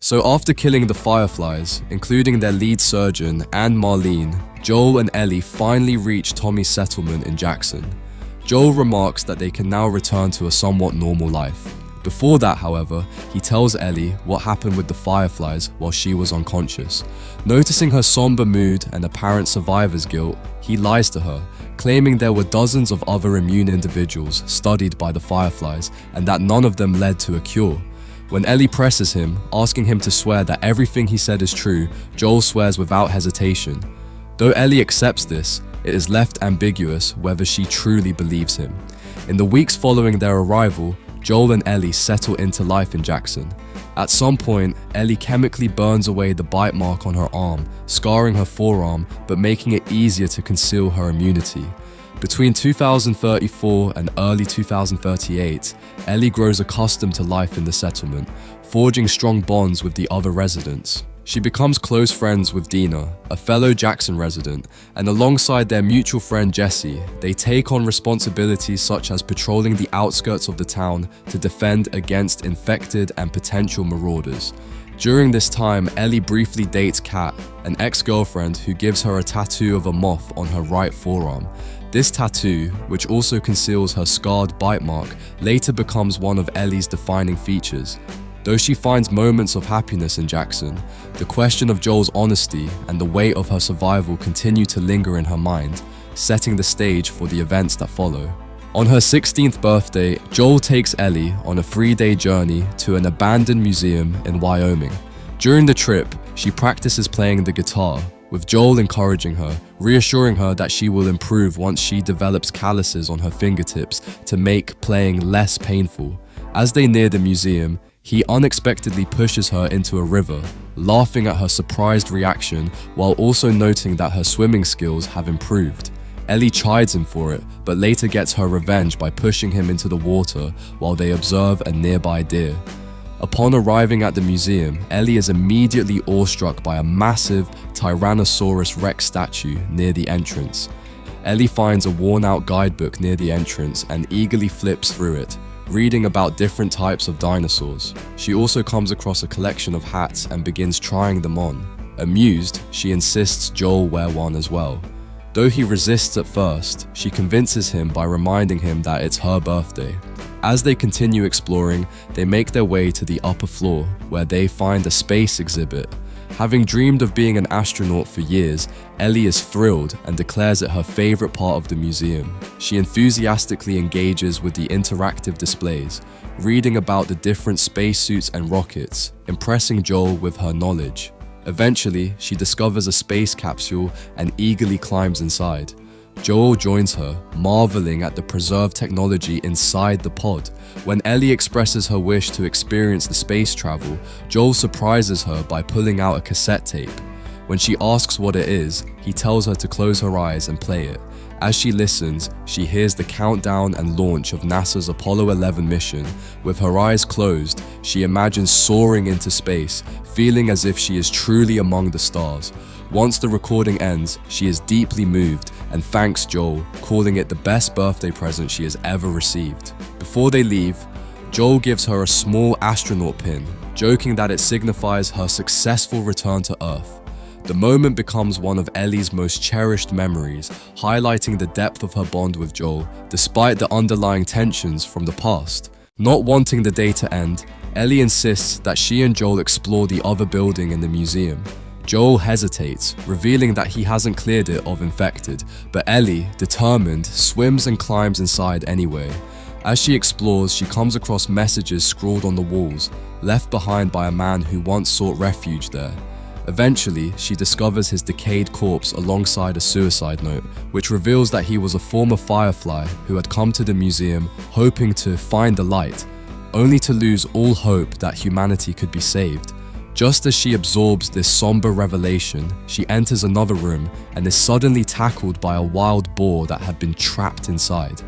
So after killing the Fireflies, including their lead surgeon and Marlene, Joel and Ellie finally reach Tommy's settlement in Jackson. Joel remarks that they can now return to a somewhat normal life. Before that, however, he tells Ellie what happened with the Fireflies while she was unconscious. Noticing her somber mood and apparent survivor's guilt, he lies to her, claiming there were dozens of other immune individuals studied by the Fireflies and that none of them led to a cure. When Ellie presses him, asking him to swear that everything he said is true, Joel swears without hesitation. Though Ellie accepts this, it is left ambiguous whether she truly believes him. In the weeks following their arrival, Joel and Ellie settle into life in Jackson. At some point, Ellie chemically burns away the bite mark on her arm, scarring her forearm but making it easier to conceal her immunity. Between 2034 and early 2038, Ellie grows accustomed to life in the settlement, forging strong bonds with the other residents. She becomes close friends with Dina, a fellow Jackson resident, and alongside their mutual friend Jesse, they take on responsibilities such as patrolling the outskirts of the town to defend against infected and potential marauders. During this time, Ellie briefly dates Kat, an ex-girlfriend who gives her a tattoo of a moth on her right forearm. This tattoo, which also conceals her scarred bite mark, later becomes one of Ellie's defining features. Though she finds moments of happiness in Jackson, the question of Joel's honesty and the weight of her survival continue to linger in her mind, setting the stage for the events that follow. On her 16th birthday, Joel takes Ellie on a 3-day journey to an abandoned museum in Wyoming. During the trip, she practices playing the guitar, with Joel encouraging her, reassuring her that she will improve once she develops calluses on her fingertips to make playing less painful. As they near the museum, he unexpectedly pushes her into a river, laughing at her surprised reaction while also noting that her swimming skills have improved. Ellie chides him for it, but later gets her revenge by pushing him into the water while they observe a nearby deer. Upon arriving at the museum, Ellie is immediately awestruck by a massive Tyrannosaurus Rex statue near the entrance. Ellie finds a worn-out guidebook near the entrance and eagerly flips through it, reading about different types of dinosaurs. She also comes across a collection of hats and begins trying them on. Amused, she insists Joel wear one as well. Though he resists at first, she convinces him by reminding him that it's her birthday. As they continue exploring, they make their way to the upper floor, where they find a space exhibit. Having dreamed of being an astronaut for years, Ellie is thrilled and declares it her favorite part of the museum. She enthusiastically engages with the interactive displays, reading about the different spacesuits and rockets, impressing Joel with her knowledge. Eventually, she discovers a space capsule and eagerly climbs inside. Joel joins her, marveling at the preserved technology inside the pod. When Ellie expresses her wish to experience the space travel, Joel surprises her by pulling out a cassette tape. When she asks what it is, he tells her to close her eyes and play it. As she listens, she hears the countdown and launch of NASA's Apollo 11 mission. With her eyes closed, she imagines soaring into space, feeling as if she is truly among the stars. Once the recording ends, she is deeply moved and thanks Joel, calling it the best birthday present she has ever received. Before they leave, Joel gives her a small astronaut pin, joking that it signifies her successful return to Earth. The moment becomes one of Ellie's most cherished memories, highlighting the depth of her bond with Joel, despite the underlying tensions from the past. Not wanting the day to end, Ellie insists that she and Joel explore the other building in the museum. Joel hesitates, revealing that he hasn't cleared it of infected, but Ellie, determined, swims and climbs inside anyway. As she explores, she comes across messages scrawled on the walls, left behind by a man who once sought refuge there. Eventually, she discovers his decayed corpse alongside a suicide note, which reveals that he was a former Firefly who had come to the museum hoping to find the light, only to lose all hope that humanity could be saved. Just as she absorbs this somber revelation, she enters another room and is suddenly tackled by a wild boar that had been trapped inside.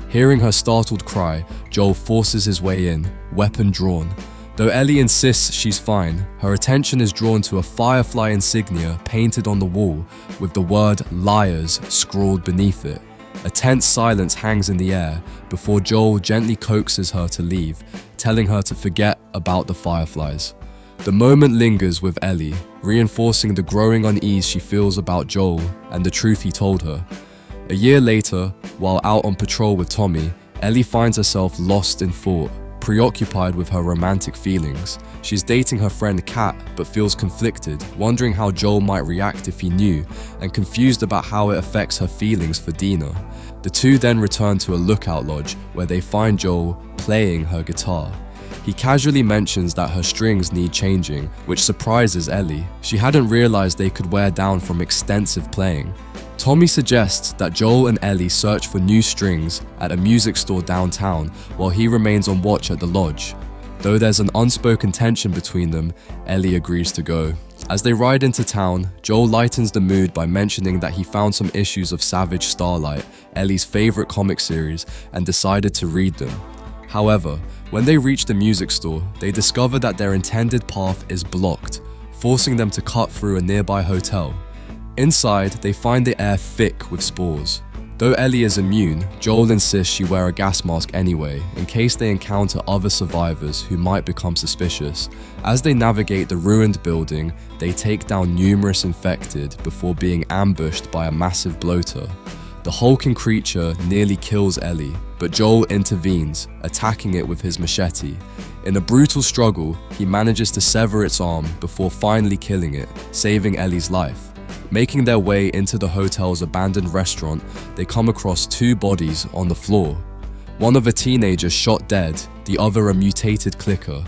Hearing her startled cry, Joel forces his way in, weapon drawn. Though Ellie insists she's fine, her attention is drawn to a Firefly insignia painted on the wall with the word "liars" scrawled beneath it. A tense silence hangs in the air before Joel gently coaxes her to leave, telling her to forget about the Fireflies. The moment lingers with Ellie, reinforcing the growing unease she feels about Joel and the truth he told her. A year later, while out on patrol with Tommy, Ellie finds herself lost in thought, preoccupied with her romantic feelings. She's dating her friend Kat, but feels conflicted, wondering how Joel might react if he knew, and confused about how it affects her feelings for Dina. The two then return to a lookout lodge where they find Joel playing her guitar. He casually mentions that her strings need changing, which surprises Ellie. She hadn't realized they could wear down from extensive playing. Tommy suggests that Joel and Ellie search for new strings at a music store downtown while he remains on watch at the lodge. Though there's an unspoken tension between them, Ellie agrees to go. As they ride into town, Joel lightens the mood by mentioning that he found some issues of Savage Starlight, Ellie's favorite comic series, and decided to read them. However, when they reach the music store, they discover that their intended path is blocked, forcing them to cut through a nearby hotel. Inside, they find the air thick with spores. Though Ellie is immune, Joel insists she wear a gas mask anyway, in case they encounter other survivors who might become suspicious. As they navigate the ruined building, they take down numerous infected before being ambushed by a massive bloater. The hulking creature nearly kills Ellie, but Joel intervenes, attacking it with his machete. In a brutal struggle, he manages to sever its arm before finally killing it, saving Ellie's life. Making their way into the hotel's abandoned restaurant, they come across two bodies on the floor. One of a teenager shot dead, the other a mutated clicker.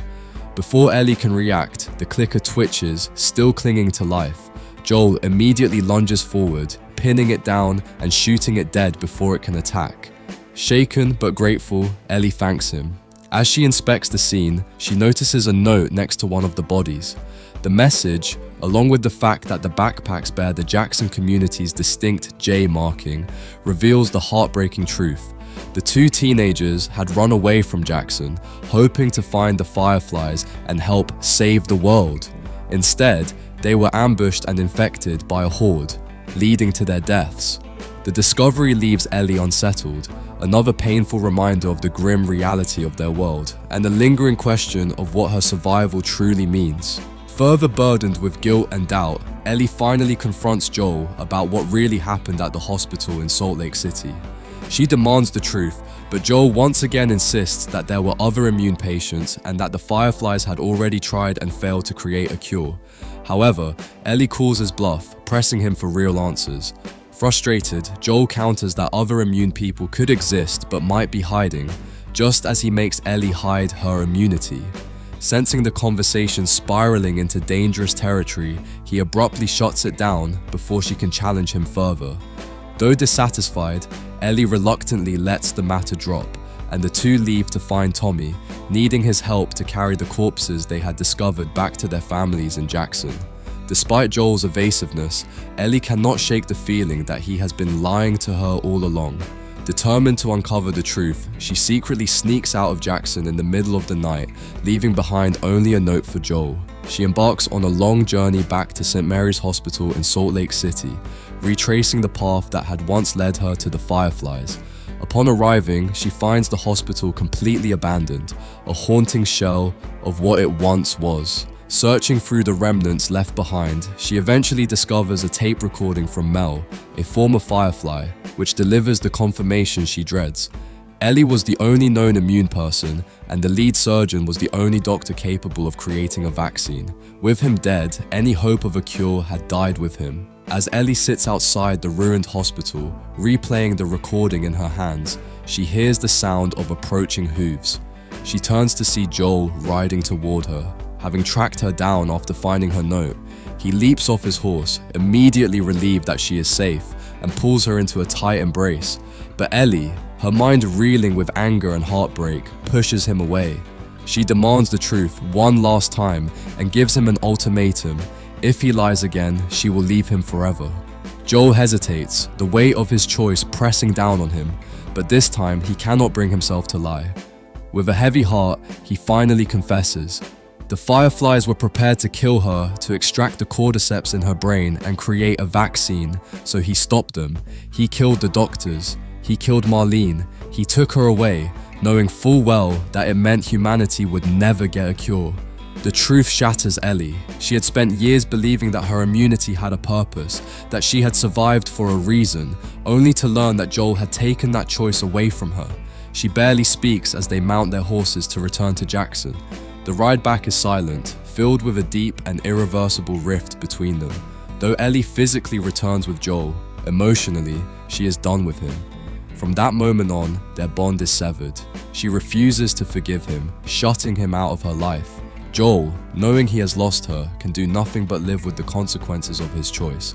Before Ellie can react, the clicker twitches, still clinging to life. Joel immediately lunges forward, pinning it down and shooting it dead before it can attack. Shaken but grateful, Ellie thanks him. As she inspects the scene, she notices a note next to one of the bodies. The message, along with the fact that the backpacks bear the Jackson community's distinct J marking, reveals the heartbreaking truth. The two teenagers had run away from Jackson, hoping to find the Fireflies and help save the world. Instead, they were ambushed and infected by a horde, leading to their deaths. The discovery leaves Ellie unsettled, another painful reminder of the grim reality of their world, and a lingering question of what her survival truly means. Further burdened with guilt and doubt, Ellie finally confronts Joel about what really happened at the hospital in Salt Lake City. She demands the truth, but Joel once again insists that there were other immune patients and that the Fireflies had already tried and failed to create a cure. However, Ellie calls his bluff, pressing him for real answers. Frustrated, Joel counters that other immune people could exist but might be hiding, just as he makes Ellie hide her immunity. Sensing the conversation spiraling into dangerous territory, he abruptly shuts it down before she can challenge him further. Though dissatisfied, Ellie reluctantly lets the matter drop, and the two leave to find Tommy, needing his help to carry the corpses they had discovered back to their families in Jackson. Despite Joel's evasiveness, Ellie cannot shake the feeling that he has been lying to her all along. Determined to uncover the truth, she secretly sneaks out of Jackson in the middle of the night, leaving behind only a note for Joel. She embarks on a long journey back to St. Mary's Hospital in Salt Lake City, retracing the path that had once led her to the Fireflies. Upon arriving, she finds the hospital completely abandoned, a haunting shell of what it once was. Searching through the remnants left behind, she eventually discovers a tape recording from Mel, a former Firefly, which delivers the confirmation she dreads. Ellie was the only known immune person, and the lead surgeon was the only doctor capable of creating a vaccine. With him dead, any hope of a cure had died with him. As Ellie sits outside the ruined hospital, replaying the recording in her hands, she hears the sound of approaching hooves. She turns to see Joel riding toward her. Having tracked her down after finding her note, he leaps off his horse, immediately relieved that she is safe, and pulls her into a tight embrace. But Ellie, her mind reeling with anger and heartbreak, pushes him away. She demands the truth one last time and gives him an ultimatum. If he lies again, she will leave him forever. Joel hesitates, the weight of his choice pressing down on him, but this time he cannot bring himself to lie. With a heavy heart, he finally confesses. The Fireflies were prepared to kill her to extract the cordyceps in her brain and create a vaccine, so he stopped them. He killed the doctors. He killed Marlene. He took her away, knowing full well that it meant humanity would never get a cure. The truth shatters Ellie. She had spent years believing that her immunity had a purpose, that she had survived for a reason, only to learn that Joel had taken that choice away from her. She barely speaks as they mount their horses to return to Jackson. The ride back is silent, filled with a deep and irreversible rift between them. Though Ellie physically returns with Joel, emotionally, she is done with him. From that moment on, their bond is severed. She refuses to forgive him, shutting him out of her life. Joel, knowing he has lost her, can do nothing but live with the consequences of his choice.